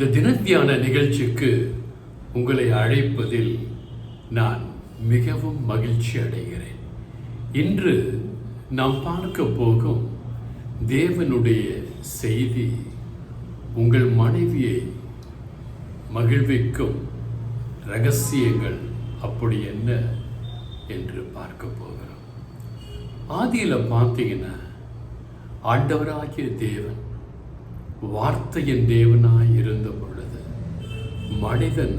இந்த தினத்தியான நிகழ்ச்சிக்கு உங்களை அழைப்பதில் நான் மிகவும் மகிழ்ச்சி அடைகிறேன். இன்று நாம் பார்க்க போகும் தேவனுடைய செய்தி உங்கள் மனைவியை மகிழ்விக்கும் ரகசியங்கள் அப்படி என்ன என்று பார்க்க போகிறோம். ஆதியில் பார்த்தீங்கன்னா ஆண்டவராகிய தேவன் வார்த்தையின் தேவனாய் இருந்த பொழுது மனிதன்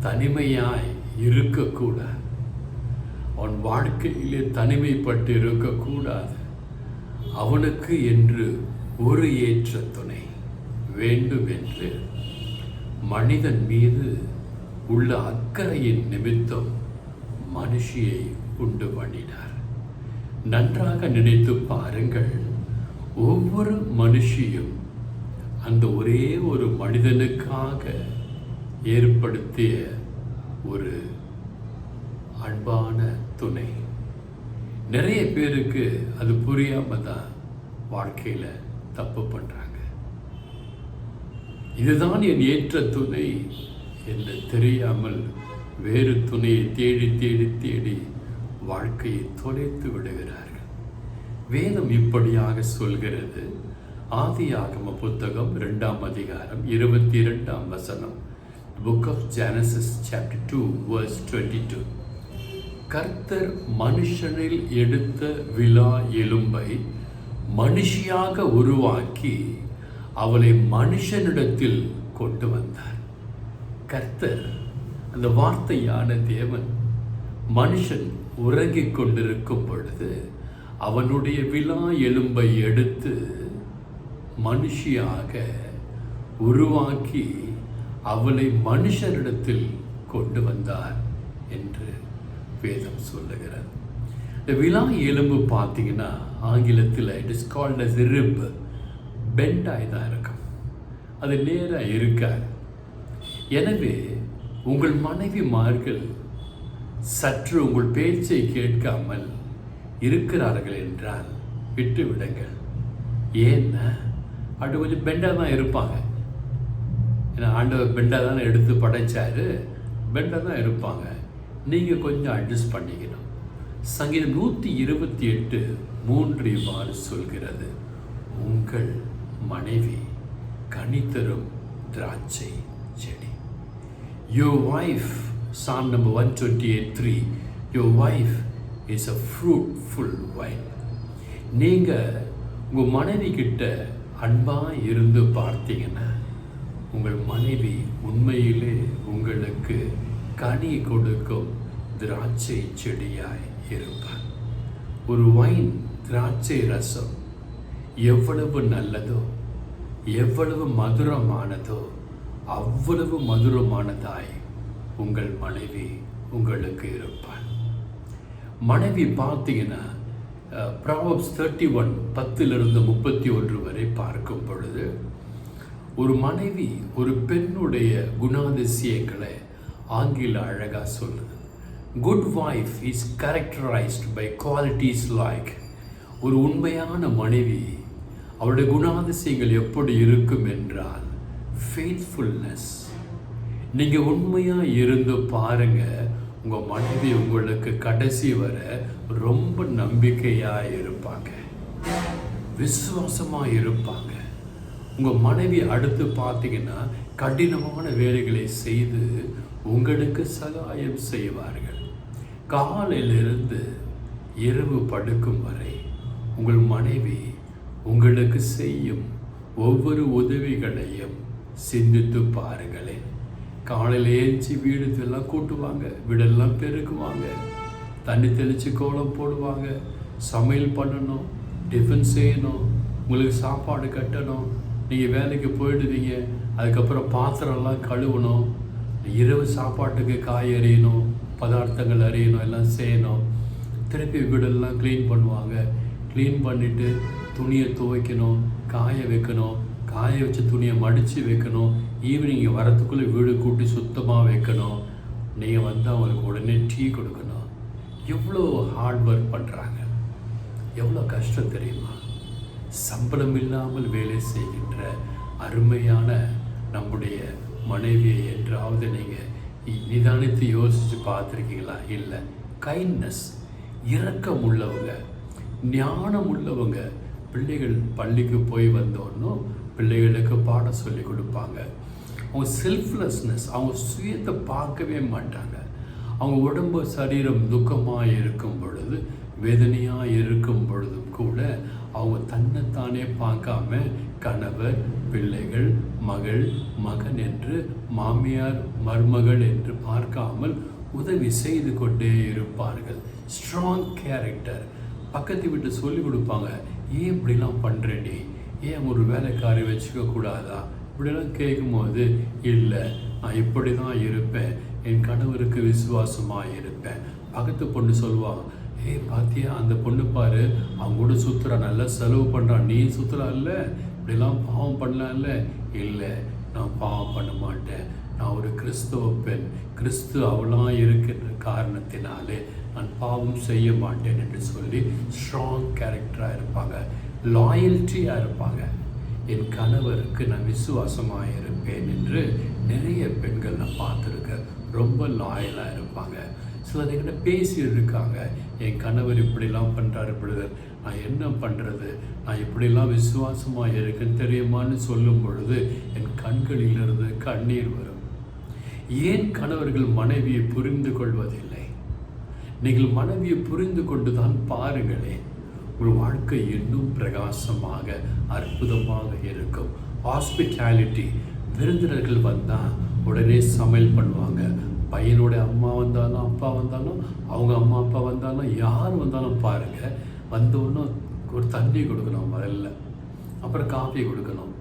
தனிமையாய் இருக்கக்கூடாது, அவன் வாழ்க்கையிலே தனிமைப்பட்டு இருக்கக்கூடாது. அவனுக்கு என்று ஒரு ஏற்ற துணை வேண்டும் என்று மனிதன் மீது உள்ள அக்கறையின் நிமித்தம் மனுஷியை உண்டு பண்ணினார். நன்றாக நினைத்து பாருங்கள், ஒவ்வொரு மனுஷியும் அந்த ஒரே ஒரு மனிதனுக்காக ஏற்படுத்திய ஒரு அன்பான துணை. நிறைய பேருக்கு அது புரியாம தான் வாழ்க்கையில தப்பு பண்றாங்க. இதுதான் என் ஏற்ற துணை என்று தெரியாமல் வேறு துணையை தேடி தேடி தேடி வாழ்க்கையை தொலைத்து விடுகிறார்கள். வேதம் இப்படியாக சொல்கிறது. ஆதியாகம புத்தகம் 2ஆம் அதிகாரம் 22ஆம் வசனம். Book of Genesis chapter 2 verse 22. கர்த்தர் மனுஷனில் எடுத்த விலா எலும்பை மனுஷியாக உருவாக்கி அவளை மனுஷனிடத்தில் கொண்டு வந்தார். கர்த்தர், அந்த வார்த்தையான தேவன், மனுஷன் உறங்கிக் கொண்டிருக்கும் பொழுது அவனுடைய விலா எலும்பை எடுத்து மனுஷியாக உருவாக்கி அவளை மனுஷரிடத்தில் கொண்டு வந்தார் என்று வேதம் சொல்லுகிறது. இந்த விலா எலும்பு பார்த்தீங்கன்னா ஆங்கிலத்தில் it is called as rib. பெண்டாய் தான் இருக்கும், அது நேராக இருக்காது. எனவே உங்கள் மனைவிமார்கள் சற்று உங்கள் பேச்சை கேட்காமல் இருக்கிறார்கள் என்றால் விட்டு விடுங்கள். ஏன்னா அது கொஞ்சம் பெண்டாக தான் இருப்பாங்க. ஏன்னா ஆண்டவர் பெண்டாக தானே எடுத்து படைச்சாரு, பெண்டாக தான் இருப்பாங்க. நீங்கள் கொஞ்சம் அட்ஜஸ்ட் பண்ணிக்கணும். சங்கீதம் 128:3 இவ்வாறு சொல்கிறது, உங்கள் மனைவி கனி தரும் திராட்சை செடி. Your wife, Psalm number 128:3, your wife is a fruitful vine. நீங்கள் உங்கள் மனைவி கிட்ட அன்பாக இருந்து பார்த்தீங்கன்னா உங்கள் மனைவி உண்மையிலே உங்களுக்கு கனி கொடுக்கும் திராட்சை செடியாய் இருப்பார். ஒரு வைன், திராட்சை ரசம் எவ்வளவு நல்லதோ, எவ்வளவு மதுரமானதோ அவ்வளவு மதுரமானதாய் உங்கள் மனைவி உங்களுக்கு இருப்பார். மனைவி பார்த்தீங்கன்னா Proverbs 31 10-31 வரை பார்க்கும் பொழுது ஒரு மனைவி ஒரு பெண்ணுடைய குணாதிசயங்களை ஆங்கில அழகா சொல்லுது. Good wife is characterised by qualities like. ஒரு உண்மையான மனைவி அவருடைய குணாதிசயங்கள் எப்படி இருக்கும் என்றால் ஃபெய்த்ஃபுல்னஸ். நீங்கள் உண்மையாக இருந்து பாருங்க, உங்கள் மனைவி உங்களுக்கு கடைசி வர ரொம்ப நம்பிக்கையாக இருப்பாங்க, விசுவாசமாக இருப்பாங்க. உங்கள் மனைவி அடுத்து பார்த்தீங்கன்னா கடினமான வேலைகளை செய்து உங்களுக்கு சகாயம் செய்வார்கள். காலையிலிருந்து இரவு படுக்கும் வரை உங்கள் மனைவி உங்களுக்கு செய்யும் ஒவ்வொரு உதவிகளையும் சிந்தித்து பாருங்களேன். காலையில் ஏஞ்சி வீடெல்லாம் கூட்டுவாங்க, வீடெல்லாம் பெருக்குவாங்க, தண்ணி தெளித்து கோலம் போடுவாங்க, சமையல் பண்ணணும், டிஃபன் செய்யணும், உங்களுக்கு சாப்பாடு கட்டணும், நீங்கள் வேலைக்கு போயிடுவீங்க, அதுக்கப்புறம் பாத்திரம்லாம் கழுவணும், இரவு சாப்பாட்டுக்கு காய் அரியணும், பதார்த்தங்கள் அரியணும், எல்லாம் செய்யணும். திருப்பி வீடெல்லாம் க்ளீன் பண்ணுவாங்க. க்ளீன் பண்ணிவிட்டு துணியை துவைக்கணும், காய வைக்கணும், காய வச்ச துணியை மடித்து வைக்கணும். ஈவினிங் வரத்துக்குள்ளே வீடு கூட்டி சுத்தமாக வைக்கணும். நீங்கள் வந்து அவங்களுக்கு உடனே டீ கொடுக்கணும். எவ்வளோ ஹார்ட் ஒர்க் பண்ணுறாங்க, எவ்வளோ கஷ்டம் தெரியுமா? சம்பளம் இல்லாமல் வேலை செய்கின்ற அருமையான நம்முடைய மனைவியை என்றாவது நீங்கள் நிதானித்து யோசித்து பார்த்துருக்கீங்களா? இல்லை. கைண்ட்னஸ், இரக்கம் உள்ளவங்க, ஞானம் உள்ளவங்க. பிள்ளைகள் பள்ளிக்கு போய் வந்தோன்னும் பிள்ளைகளுக்கு பாடம் சொல்லி கொடுப்பாங்க. அவங்க செல்ஃப்லெஸ்னஸ், அவங்க சுயத்தை பார்க்கவே மாட்டாங்க. அவங்க உடம்பு சரீரம் துக்கமாக இருக்கும் பொழுது, வேதனையாக இருக்கும் பொழுதும் கூட அவங்க தன்னைத்தானே பார்க்காம கணவர், பிள்ளைகள், மகள், மகன் என்று, மாமியார், மருமகள் என்று பார்க்காமல் உதவி செய்து கொண்டே இருப்பார்கள். Strong character. பக்கத்து வீட்டு சொல்லி கொடுப்பாங்க, ஏன் இப்படிலாம் பண்ணுறேன்டி, ஏன் ஒரு வேலைக்காரி வச்சுக்க கூடாதா? இப்படிலாம் கேட்கும்போது, இல்லை நான் இப்படி தான் இருப்பேன், என் கணவருக்கு விசுவாசமாக இருப்பேன். பக்கத்து பொண்ணு சொல்லுவாங்க, ஏய் பாத்தியா அந்த பொண்ணு பாரு, அவங்க கூட சுற்றுறா, நல்லா செலவு பண்ணுறான், நீ சுற்றுறா இல்லை, இப்படிலாம் பாவம் பண்ணலாம்ல. இல்லை, நான் பாவம் பண்ண மாட்டேன், நான் ஒரு கிறிஸ்தவ பெண், கிறிஸ்து அவளாக இருக்கின்ற காரணத்தினாலே நான் பாவம் செய்ய மாட்டேன் என்று சொல்லி ஸ்ட்ராங் கேரக்டராக இருப்பாங்க. லாயல்ட்டியாக இருப்பாங்க. என் கணவருக்கு நான் விசுவாசமாக இருப்பேன் என்று நிறைய பெண்கள் நான் பார்த்துருக்கேன். ரொம்ப லாயலாக இருப்பாங்க. சிலர் என்கிட்ட பேசிட்டு இருக்காங்க, என் கணவர் இப்படிலாம் பண்ணுறாரு பிரதர், நான் என்ன பண்ணுறது, நான் இப்படிலாம் விசுவாசமாக இருக்குன்னு தெரியுமான்னு சொல்லும் பொழுது என் கண்களிலிருந்து கண்ணீர் வரும். ஏன் கணவர்கள் மனைவியை புரிந்து கொள்வதில்லை? நீங்கள் மனைவியை புரிந்து கொண்டு தான் பாருங்களேன், ஒரு வாழ்க்கை இன்னும் பிரகாசமாக அற்புதமாக இருக்கும். ஹாஸ்பிட்டாலிட்டி, விருந்தினர்கள் வந்தால் உடனே சமையல் பண்ணுவாங்க. பையனோட அம்மா வந்தாலும் அப்பா வந்தாலும், அவங்க அம்மா அப்பா வந்தாலும், யார் வந்தாலும் பாருங்கள், வந்தோன்னே ஒரு தண்ணி கொடுக்கணும் முதல்ல, அப்புறம் காஃபி கொடுக்கணும்.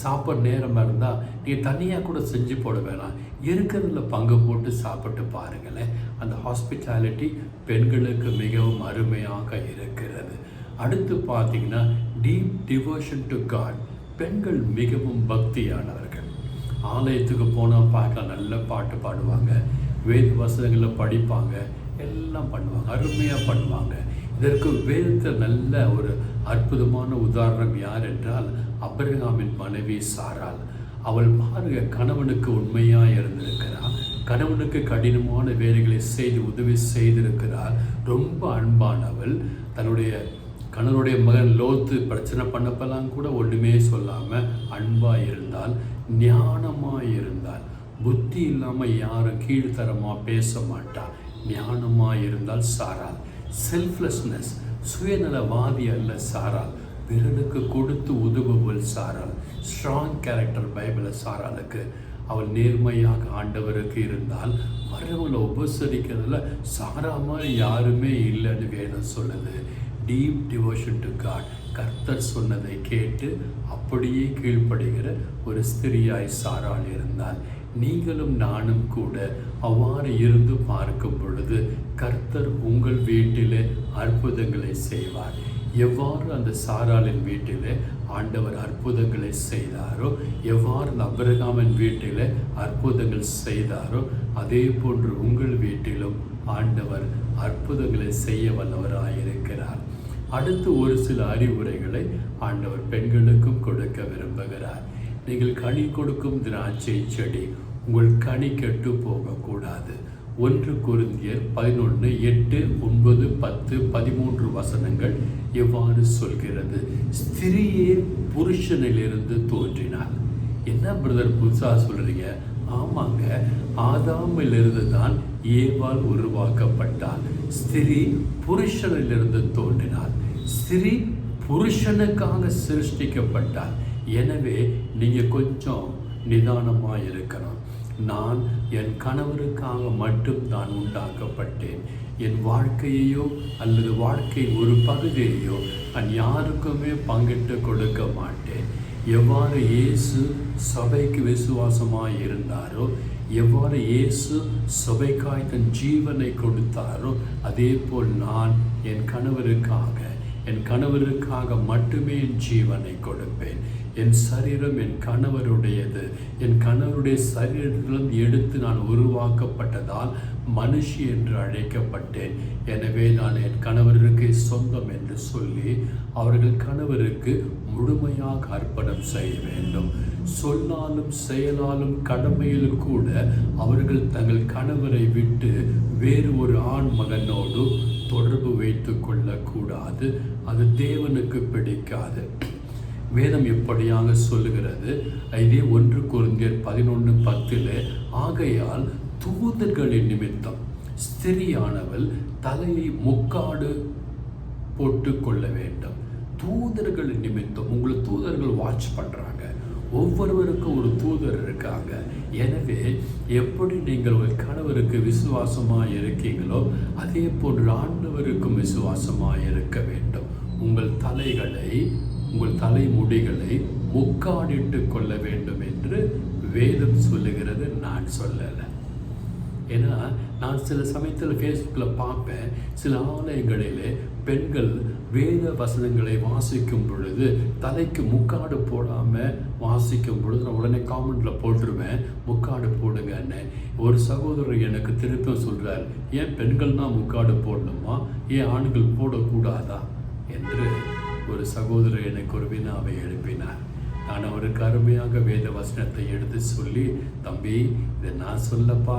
சாப்பிட்ற நேரமாக இருந்தால் நீங்கள் தனியாக கூட செஞ்சு போட வேணாம், இருக்கிறதுல பங்கு போட்டு சாப்பிட்டு பாருங்களேன். அந்த ஹாஸ்பிட்டாலிட்டி பெண்களுக்கு மிகவும் அருமையாக இருக்கிறது. அடுத்து பார்த்தீங்கன்னா டீப் டிவோஷன் டு காட். பெண்கள் மிகவும் பக்தியானவர்கள். ஆலயத்துக்கு போனால் பார்க்க நல்ல பாட்டு பாடுவாங்க, வேத வசனங்களை படிப்பாங்க, எல்லாம் பண்ணுவாங்க, அருமையாக பண்ணுவாங்க. இதற்கு வேதத்தில் நல்ல ஒரு அற்புதமான உதாரணம் யார் என்றால் ஆபிரகாமின் மனைவி சாராள். அவள் பாருங்க, கணவனுக்கு உண்மையாக இருந்திருக்கிறாள், கணவனுக்கு கடினமான வேலைகளை செய்து உதவி செய்திருக்கிறாள், ரொம்ப அன்பானவள். தன்னுடைய கணவனுடைய மகன் லோத்து பிரச்சனை பண்ணப்பெல்லாம் கூட ஒன்றுமே சொல்லாமல் அன்பாக இருந்தால், ஞானமாக இருந்தால், புத்தி இல்லாமல் யாரும் கீழ்த்தரமாக பேச மாட்டாள், ஞானமாக இருந்தால் சாராள். செல்ஃப்லெஸ்னஸ், சுயநலவாதி அல்ல சாராள், பிறனுக்கு கொடுத்து உதவுவள் சாராள். ஸ்ட்ராங் கேரக்டர் பைபிளில் சாராளுக்கு. அவள் நேர்மையாக ஆண்டவருக்கு இருந்தால் வரவங்களை உபசரிக்கிறதுல சாரா மாதிரி யாருமே இல்லைன்னு வேதம் சொல்லுது. டீப் டிவோஷன் டு காட், கர்த்தர் சொன்னதை கேட்டு அப்படியே கீழ்ப்படுகிற ஒரு ஸ்திரியாய் சாராள் இருந்தால், நீங்களும் நானும் கூட அவ்வாறு இருந்து பார்க்கும் பொழுது கர்த்தர் உங்கள் வீட்டிலே அற்புதங்களை செய்வார். எவ்வாறு அந்த சாராளின் வீட்டிலே ஆண்டவர் அற்புதங்களை செய்தாரோ, எவ்வாறு அந்த ஆபிரகாமின் வீட்டிலே அற்புதங்கள் செய்தாரோ, அதே போன்று உங்கள் வீட்டிலும் ஆண்டவர் அற்புதங்களை செய்ய வல்லவராயிருக்கிறார். அடுத்து ஒரு சில அறிவுரைகளை ஆண்டவர் பெண்களுக்கும் கொடுக்க விரும்புகிறார். நீங்கள் கனி கொடுக்கும் திராட்சை செடி, உங்கள் கனி கெட்டு போகக்கூடாது. 1 கொரிந்தியர் 11, 8, 9, 10, 13 வசனங்கள் எவ்வாறு சொல்கிறது? ஸ்திரியே புருஷனிலிருந்து தோன்றினாள். என்ன பிரதர் புதுசாக சொல்கிறீங்க? ஆமாங்க, ஆதாமிலிருந்து தான் ஏவாள் உருவாக்கப்பட்டாள். ஸ்திரீ புருஷனிலிருந்து தோன்றினாள். ஸ்திரீ புருஷனுக்காக சிருஷ்டிக்கப்பட்டாள். எனவே நீங்கள் கொஞ்சம் நிதானமாக இருக்கணும். நான் என் கணவருக்காக மட்டும் நான் உண்டாக்கப்பட்டேன். என் வாழ்க்கையையோ அல்லது வாழ்க்கையின் ஒரு பகுதியையோ நான் யாருக்குமே பங்கிட்டு கொடுக்க மாட்டேன். எவ்வாறு இயேசு சபைக்கு விசுவாசமாக இருந்தாரோ, எவ்வாறு இயேசு சபைக்காய் தன் ஜீவனை கொடுத்தாரோ, அதே போல் நான் என் கணவருக்காக மட்டுமே என் ஜீவனை கொடுப்பேன். என் சரீரம் என் கணவருடையது. என் கணவருடைய சரீரத்திலிருந்து எடுத்து நான் உருவாக்கப்பட்டதால் மனுஷி என்று அழைக்கப்பட்டேன். எனவே நான் என் கணவருக்கு சொந்தம் என்று சொல்லி அவர்கள் கணவருக்கு முழுமையாக அர்ப்பணம் செய்ய வேண்டும். சொல்லாலும் செயலாலும் கடமையிலும் கூட அவர்கள் தங்கள் கணவரை விட்டு வேறு ஒரு ஆண் மகனோடு தொடர்பு வைத்து கொள்ளக்கூடாது. அது தேவனுக்கு பிடிக்காது. வேதம் எப்படியாக சொல்லுகிறது? இதே 1 கொரிந்தியர் 11:10 ஆகையால் தூதர்களின் நிமித்தம் ஸ்திரியானவள் தலையை முக்காடு போட்டு கொள்ள வேண்டும். தூதர்களின் நிமித்தம் உங்களை தூதர்கள் வாட்ச் பண்றாங்க. ஒவ்வொருவருக்கும் ஒரு தூதர் இருக்காங்க. எனவே எப்படி நீங்கள் ஒரு கணவருக்கு விசுவாசமாக இருக்கீங்களோ அதே போன்று ஆண்டவருக்கும் விசுவாசமாக இருக்க வேண்டும். உங்கள் தலைமுடிகளை முக்காடிட்டு கொள்ள வேண்டும் என்று வேதம் சொல்லுகிறது, நான் சொல்லலை. ஏன்னா நான் சில சமயத்தில் ஃபேஸ்புக்கில் பார்ப்பேன், சில ஆலயங்களிலே பெண்கள் வேத வசனங்களை வாசிக்கும் பொழுது தலைக்கு முக்காடு போடாமல் வாசிக்கும் பொழுது நான் உடனே காமெண்டில் போட்டுருவேன், முக்காடு போடுங்கன்னு. ஒரு சகோதரர் எனக்கு திருப்பம் சொல்கிறார், ஏன் பெண்கள் தான் முக்காடு போடணுமா, ஏன் ஆண்கள் போடக்கூடாதா என்று ஒரு சகோதரர் எனக்கு ஒரு வினாவை எழுப்பினார். நான் அவருக்கு அருமையாக வேத வசனத்தை எடுத்து சொல்லி, தம்பி இதை நான் சொல்லப்பா,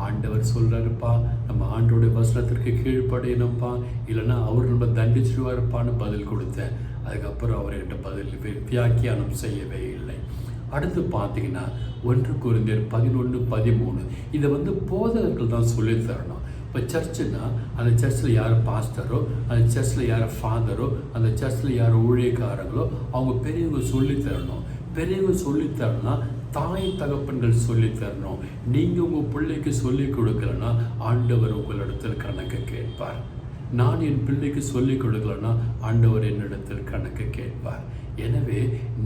ஆண்டவர் சொல்கிறாருப்பா, நம்ம ஆண்டோடைய வசனத்திற்கு கீழ்ப்படையணும்ப்பா, இல்லைன்னா அவர் நம்ம தண்டிச்சிடுவாருப்பான்னு பதில் கொடுத்தேன். அதுக்கப்புறம் அவர்கிட்ட பதில் வியாக்கியானம் செய்யவே இல்லை. அடுத்து பார்த்தீங்கன்னா 1 கொரிந்தியர் 11:13 இதை போதகர்கள் தான் சொல்லித்தரணும். இப்போ சர்ச்சுன்னா அந்த சர்ச்சில் யார் பாஸ்டரோ, அந்த சர்ச்சில் யார் ஃபாதரோ, அந்த சர்ச்சில் யார் ஊழியக்காரங்களோ அவங்க பெரியவங்க சொல்லித்தரணும். பெரியவங்க சொல்லித்தரணும்னா தாய் தகப்பன்கள் சொல்லித்தரணும். நீங்கள் உங்கள் பிள்ளைக்கு சொல்லிக் கொடுக்கலன்னா ஆண்டவர் உங்களிடத்தில் கணக்கு கேட்பார். நான் என் பிள்ளைக்கு சொல்லிக் கொடுக்கலன்னா ஆண்டவர் என்னிடத்தில் கணக்கு கேட்பார். எனவே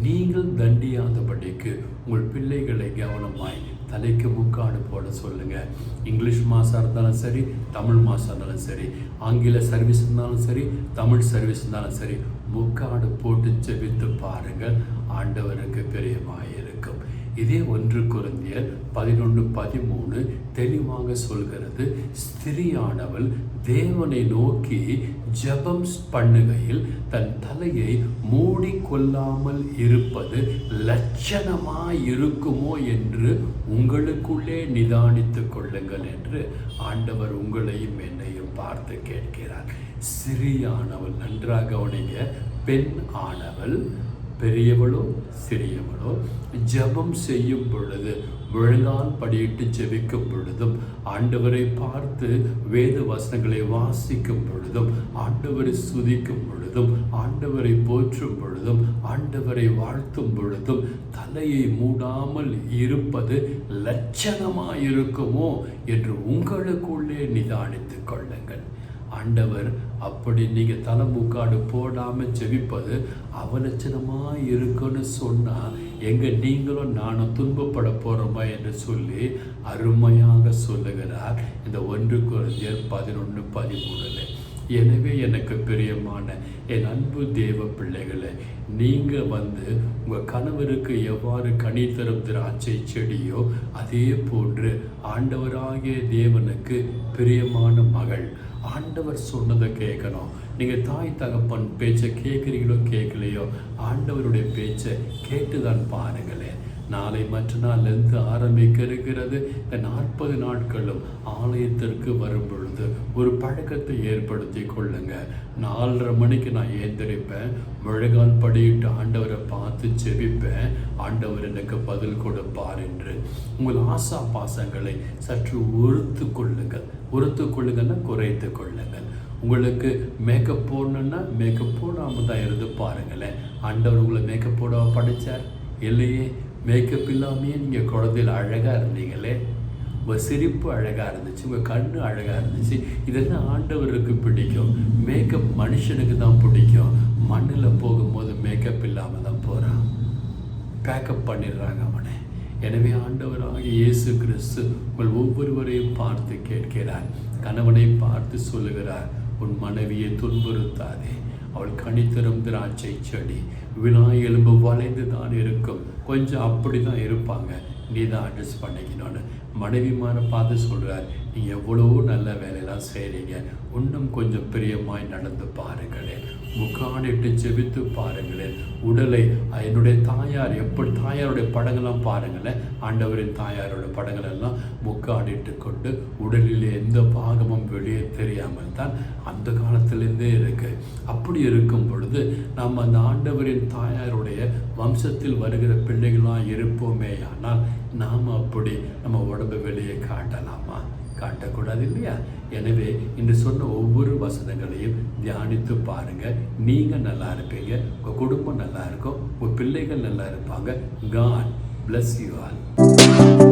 நீங்கள் தண்டியாதபடிக்கு உங்கள் பிள்ளைகளை கவனமாய் தலைக்கு முக்காடு போட சொல்லுங்கள். இங்கிலீஷ் மாதம் இருந்தாலும் சரி, தமிழ் மாதம் இருந்தாலும் சரி, ஆங்கில சர்வீஸ் இருந்தாலும் சரி, தமிழ் சர்வீஸ் இருந்தாலும் சரி, முக்காடு போட்டு ஜெபித்து பாருங்கள், ஆண்டவருக்கு பிரியமாக இருக்கும். இதே 1 கொரிந்தியர் 11:13 தெளிவாக சொல்கிறது, ஸ்திரியானவள் தேவனை நோக்கி ஜெபம் பண்ணுகையில் தன் தலையை மூடிக்கொள்ளாமல் இருப்பது லட்சணமாய் இருக்குமோ என்று உங்களுக்குள்ளே நிதானித்து கொள்ளுங்கள் என்று ஆண்டவர் உங்களையும் என்னையும் பார்த்து கேட்கிறார். ஸ்திரியானவள், நன்றாக கவனிங்க, பெண் ஆனவள் பெரியவளோ சிறியவளோ ஜெபம் செய்யும் பொழுது, முழங்கால் படியிட்டு ஜெபிக்கும் பொழுதும், ஆண்டவரை பார்த்து வேத வசனங்களை வாசிக்கும் பொழுதும், ஆண்டவரை துதிக்கும் பொழுதும், ஆண்டவரை போற்றும் பொழுதும், ஆண்டவரை வாழ்த்தும் பொழுதும் தலையை மூடாமல் இருப்பது லட்சணமாயிருக்குமோ என்று உங்களுக்குள்ளே நிதானித்து கொள்ளுங்கள். ஆண்டவர் அப்படி நீங்கள் தலை முக்காடு போடாமல் ஜெபிப்பது அவலட்சணமாக இருக்குன்னு சொன்னால் எங்கே நீங்களும் நானும் துன்பப்பட போகிறோமா என்று சொல்லி அருமையாக சொல்லுகிறார் இந்த 1 கொரிந்தியர் 11:13. எனவே எனக்கு பிரியமான என் அன்பு தேவ பிள்ளைகளை, நீங்கள் உங்கள் கணவருக்கு எவ்வாறு கனி தரும் திராட்சை செடியோ அதே போன்று ஆண்டவராகிய தேவனுக்கு பிரியமான மகள், ஆண்டவர் சொன்னதை கேட்கணும். நீங்கள் தாய் தகப்பன் பேச்சை கேட்குறீங்களோ கேட்கலையோ, ஆண்டவருடைய பேச்சை கேட்டு தான் பாருங்களேன். நாளை மற்ற நாள்லேருந்து ஆரம்பிக்க இருக்கிறது. இந்த 40 நாட்களும் ஆலயத்திற்கு வரும் பொழுது ஒரு பழக்கத்தை ஏற்படுத்தி கொள்ளுங்க. 4:30 மணிக்கு நான் ஏந்திரிப்பேன், முழங்கால் படியிட்டு ஆண்டவரை பார்த்து ஜெபிப்பேன், ஆண்டவர் எனக்கு பதில் கொடுப்பார் என்று. உங்கள் ஆசா பாசங்களை சற்று உறுத்து கொள்ளுங்கன்னா குறைத்து கொள்ளுங்கள். உங்களுக்கு மேக்கப் போடணுன்னா மேக்கப் போடாமல் தான் இருந்து பாருங்களேன். ஆண்டவர் உங்களை மேக்கப் போட படித்தார் இல்லையே? மேக்கப் இல்லாமையே நீங்கள் குழந்தையில் அழகாக இருந்தீங்களே, உங்கள் சிரிப்பு அழகாக இருந்துச்சு, உங்கள் கண்ணு அழகாக இருந்துச்சு. இதெல்லாம் ஆண்டவருக்கு பிடிக்கும். மேக்கப் மனுஷனுக்கு தான் பிடிக்கும். மண்ணில் போகும்போது மேக்கப் இல்லாமல் தான் போகிறான், பேக்கப் பண்ணிடுறாங்க அவனை. எனவே ஆண்டவராக இயேசு கிறிஸ்து உங்கள் ஒவ்வொருவரையும் பார்த்து கேட்கிறார். கணவனை பார்த்து சொல்லுகிறார், உன் மனைவியை துன்புறுத்தாதே, அவள் கனித்தரும் திராட்சை செடி, விழா எலும்பு வளைந்து தான் இருக்கும், கொஞ்சம் அப்படி தான் இருப்பாங்க, நீ தான் அட்ஜஸ்ட் பண்ணிக்கணும்னு. மனைவிமாரை பார்த்து சொல்கிறார், நீங்கள் எவ்வளோ நல்ல வேலையெல்லாம் செய்கிறீங்க, இன்னும் கொஞ்சம் பிரியமாய் நடந்து பாருங்களேன், முக்காடிட்டு ஜெபித்து பாருங்களேன். உடலை என்னுடைய தாயார் எப்படி தாயாருடைய படங்கள்லாம் பாருங்களேன், ஆண்டவரின் தாயாரோட படங்கள் எல்லாம் முக்காடிட்டு கொண்டு உடலில் எந்த பாகமும் வெளியே தெரியாமல் தான் அந்த காலத்திலேருந்தே இருக்கு. அப்படி இருக்கும் பொழுது நம்ம அந்த ஆண்டவரின் தாயாருடைய வம்சத்தில் வருகிற பிள்ளைகளாக இருப்போமே, ஆனால் நாம் அப்படி நம்ம உடம்பை வெளியே காட்டலாமா? காட்டக்கூடாது இல்லையா? எனவே இன்று சொன்ன ஒவ்வொரு வசனங்களையும் தியானித்து பாருங்க. நீங்க நல்லா இருப்பீங்க, உங்க குடும்பம் நல்லா இருக்கும், உங்க பிள்ளைகள் நல்லா இருப்பாங்க. God bless you all.